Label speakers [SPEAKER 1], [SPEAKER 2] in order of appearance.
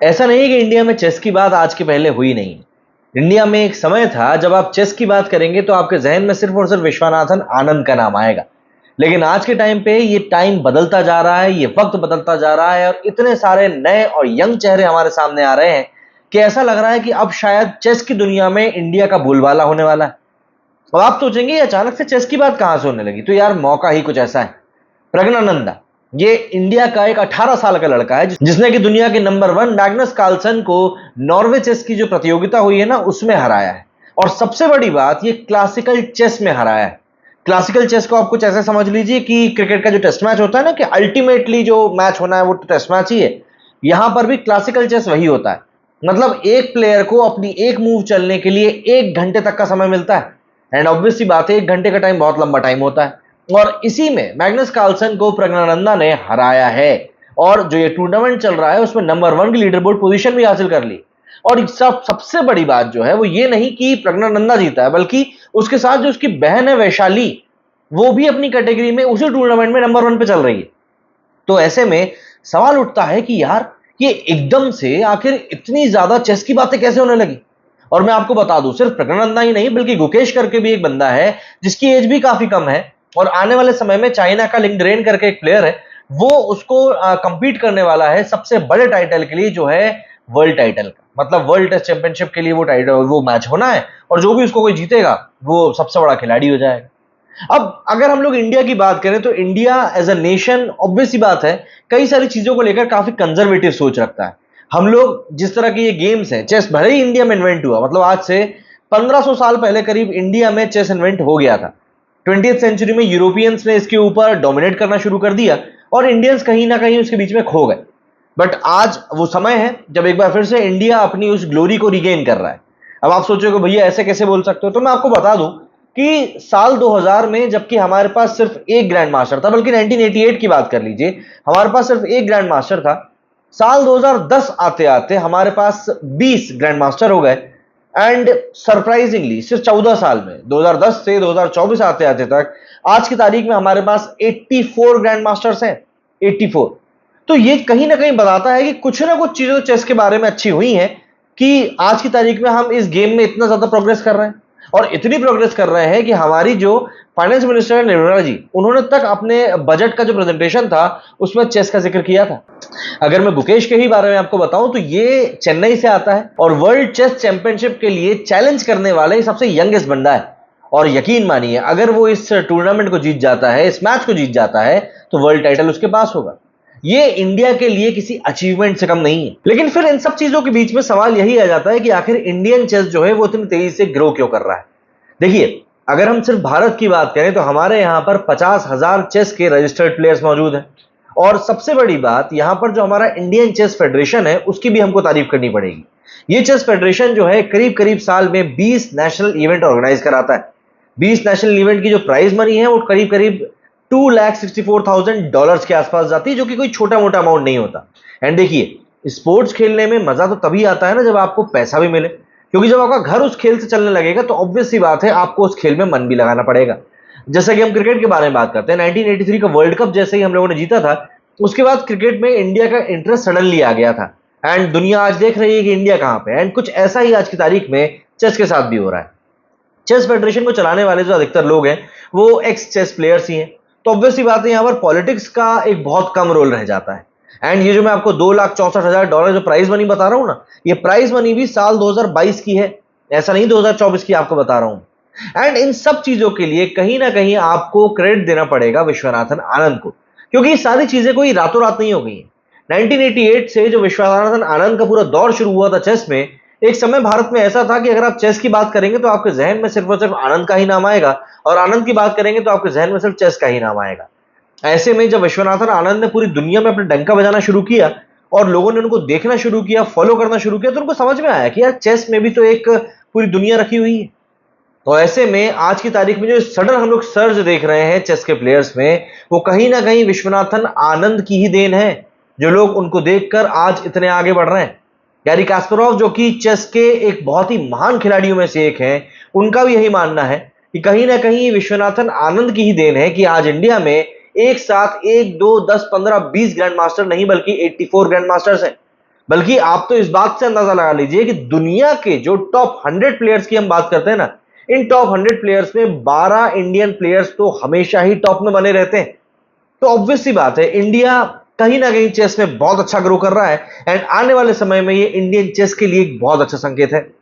[SPEAKER 1] ऐसा नहीं कि इंडिया में चेस की बात आज के पहले हुई नहीं। इंडिया में एक समय था जब आप चेस की बात करेंगे तो आपके जहन में सिर्फ और सिर्फ विश्वनाथन आनंद का नाम आएगा। लेकिन आज के टाइम पे ये टाइम बदलता जा रहा है, ये वक्त बदलता जा रहा है और इतने सारे नए और यंग चेहरे हमारे सामने आ रहे हैं कि ऐसा लग रहा है कि अब शायद चेस की दुनिया में इंडिया का बोलबाला होने वाला है। अब आप सोचेंगे ये अचानक से चेस की बात कहां से होने लगी, तो यार मौका ही कुछ ऐसा है। प्रज्ञानंदा, ये इंडिया का एक 18 साल का लड़का है जिसने कि दुनिया के नंबर 1 मैग्नस कार्लसन को नॉर्वे चेस की जो प्रतियोगिता हुई है ना उसमें हराया है। और सबसे बड़ी बात, ये क्लासिकल चेस में हराया है। क्लासिकल चेस को आप कुछ ऐसे समझ लीजिए कि क्रिकेट का जो टेस्ट मैच होता है ना, कि अल्टीमेटली जो मैच होना है वो टेस्ट मैच ही है। यहां पर भी क्लासिकल चेस वही होता है। मतलब एक प्लेयर को अपनी एक मूव चलने के लिए 1 घंटे तक का समय मिलता है। एंड ऑब्वियस सी बात है, 1 घंटे का टाइम बहुत लंबा टाइम होता है और इसी में मैग्नस कार्लसन को प्रज्ञानंदा ने हराया है। और जो ये टूर्नामेंट चल रहा है उसमें नंबर 1 की लीडर बोर्ड पोजीशन भी हासिल कर ली। और सबसे बड़ी बात जो है वो ये नहीं कि प्रज्ञानंदा जीता है, बल्कि उसके साथ जो उसकी बहन है वैशाली, वो भी अपनी कैटेगरी में उसी टूर्नामेंट में नंबर 1 पे चल रही है। तो ऐसे में सवाल उठता है कि यार ये एकदम से आखिर इतनी ज्यादा चेस की बातें कैसे होने लगी। और मैं आपको बता दूं, सिर्फ प्रज्ञानंदा ही नहीं बल्कि गुकेश करके भी एक बंदा है जिसकी एज भी काफी कम है और आने वाले समय में चाइना का लिंगड्रेन करके एक प्लेयर है, वो उसको कंपीट करने वाला है सबसे बड़े टाइटल के लिए, जो है वर्ल्ड टाइटल का। मतलब वर्ल्ड टेस्ट चैंपियनशिप के लिए वो टाइटल, वो मैच होना है और जो भी उसको कोई जीतेगा वो सबसे बड़ा खिलाड़ी हो जाएगा। अब अगर हम लोग इंडिया की बात करें तो India as a nation, obvious सी बात है, कई सारी चीजों को लेकर काफी कंजर्वेटिव सोच रखता है। हम लोग जिस तरह के ये गेम्स हैं, चेस भले ही इंडिया में इन्वेंट हुआ, मतलब आज से 1500 साल पहले करीब इंडिया में चेस इन्वेंट हो गया था। 20th सेंचुरी में यूरोपियंस ने इसके ऊपर डोमिनेट करना शुरू कर दिया और इंडियंस कहीं ना कहीं उसके बीच में खो गए। बट आज वो समय है जब एक बार फिर से इंडिया अपनी उस ग्लोरी को रिगेन कर रहा है। अब आप सोचोगे भैया ऐसे कैसे बोल सकते हो, तो मैं आपको बता दूं कि साल 2000 में जबकि हमारे पास सिर्फ एक ग्रैंड मास्टर था, बल्कि 1988 की बात कर लीजिए, हमारे पास सिर्फ एक ग्रैंड मास्टर था। साल 2010 आते आते हमारे पास 20 ग्रैंड मास्टर हो गए। एंड सरप्राइजिंगली सिर्फ 14 साल में, 2010 से 2024 आते आते तक आज की तारीख में हमारे पास 84 ग्रैंड मास्टर्स हैं। 84। तो ये कहीं ना कहीं बताता है कि कुछ ना कुछ चीजें चेस के बारे में अच्छी हुई हैं कि आज की तारीख में हम इस गेम में इतना ज्यादा प्रोग्रेस कर रहे हैं। और इतनी प्रोग्रेस कर रहे हैं कि हमारी जो फाइनेंस मिनिस्टर निर्मला जी, उन्होंने तक अपने बजट का जो प्रेजेंटेशन था उसमें चेस का जिक्र किया था। अगर मैं गुकेश के ही बारे में आपको बताऊं तो ये चेन्नई से आता है और वर्ल्ड चेस चैंपियनशिप के लिए चैलेंज करने वाले सबसे यंगेस्ट बंदा है। और यकीन मानिए, अगर वो इस टूर्नामेंट को जीत जाता है, इस मैच को जीत जाता है, तो वर्ल्ड टाइटल उसके पास होगा। ये इंडिया के लिए किसी अचीवमेंट से कम नहीं है। लेकिन फिर इन सब चीजों के बीच में सवाल यही आ जाता है कि आखिर इंडियन चेस जो है वो इतनी तेजी से ग्रो क्यों कर रहा है। देखिए, अगर हम सिर्फ भारत की बात करें तो हमारे यहां पर 50,000 चेस के रजिस्टर्ड प्लेयर्स मौजूद हैं। और सबसे बड़ी बात, यहां पर जो हमारा इंडियन चेस फेडरेशन है उसकी भी हमको तारीफ करनी पड़ेगी। ये चेस फेडरेशन जो है करीब करीब साल में 20 नेशनल इवेंट ऑर्गेनाइज कराता है। 20 नेशनल इवेंट की जो प्राइज मनी है वो करीब करीब $264,000 के आसपास जाती है, जो कि कोई छोटा मोटा अमाउंट नहीं होता। एंड देखिए, स्पोर्ट्स खेलने में मजा तो तभी आता है ना जब आपको पैसा भी मिले, क्योंकि जब आपका घर उस खेल से चलने लगेगा तो ऑब्वियस सी बात है आपको उस खेल में मन भी लगाना पड़ेगा। जैसा कि हम क्रिकेट के बारे में बात करते हैं, 1983 का वर्ल्ड कप जैसे ही हम लोगों ने जीता था, उसके बाद क्रिकेट में इंडिया का इंटरेस्ट सडनली आ गया था। एंड दुनिया आज देख रही है कि इंडिया कहां पे है। एंड कुछ ऐसा ही आज की तारीख में चेस के साथ भी हो रहा है। चेस फेडरेशन को चलाने वाले जो अधिकतर लोग हैं वो एक्स चेस प्लेयर्स ही हैं। तो ऑब्वियस सी बात है, यहां पर पॉलिटिक्स का एक बहुत कम रोल रह जाता है। एंड ये जो मैं आपको $2,64,000 जो प्राइज मनी बता रहा हूं ना, ये प्राइज मनी भी साल 2022 की है, ऐसा नहीं 2024 की आपको बता रहा हूं। एंड इन सब चीजों के लिए कहीं ना कहीं आपको क्रेडिट देना पड़ेगा विश्वनाथन आनंद को, क्योंकि ये सारी चीजें कोई रातों रात नहीं हो गई हैं। 1988 से जो विश्वनाथन आनंद का पूरा दौर शुरू हुआ था चेस में, एक समय भारत में ऐसा था कि अगर आप चेस की बात करेंगे तो आपके जहन में सिर्फ और सिर्फ आनंद का ही नाम आएगा, और आनंद की बात करेंगे तो आपके जहन में सिर्फ चेस का ही नाम आएगा। ऐसे में जब विश्वनाथन आनंद ने पूरी दुनिया में अपना डंका बजाना शुरू किया और लोगों ने उनको देखना शुरू किया, फॉलो करना शुरू किया, तो उनको समझ में आया कि यार चेस में भी तो एक पूरी दुनिया रखी हुई है। तो ऐसे में आज की तारीख में जो सडन हम लोग सर्ज देख रहे हैं चेस के प्लेयर्स में, वो कहीं ना कहीं विश्वनाथन आनंद की ही देन है, जो लोग उनको देखकर आज इतने आगे बढ़ रहे हैं। गैरी कास्परोव, जो कि चेस के एक बहुत ही महान खिलाड़ियों में से एक हैं, उनका भी यही मानना है कि कहीं ना कहीं विश्वनाथन आनंद की ही देन है कि आज इंडिया में एक साथ 1, 2, 10, 15, 20 ग्रैंड मास्टर नहीं बल्कि 84 ग्रैंड मास्टर्स हैं। बल्कि आप तो इस बात से अंदाजा लगा लीजिए कि दुनिया के जो टॉप 100 प्लेयर्स की हम बात करते हैं ना, इन टॉप 100 प्लेयर्स में 12 इंडियन प्लेयर्स तो हमेशा ही टॉप में बने रहते हैं। तो ऑब्वियस सी बात है, इंडिया कहीं ना कहीं चेस में बहुत अच्छा ग्रो कर रहा है एंड आने वाले समय में ये इंडियन चेस के लिए एक बहुत अच्छा संकेत है।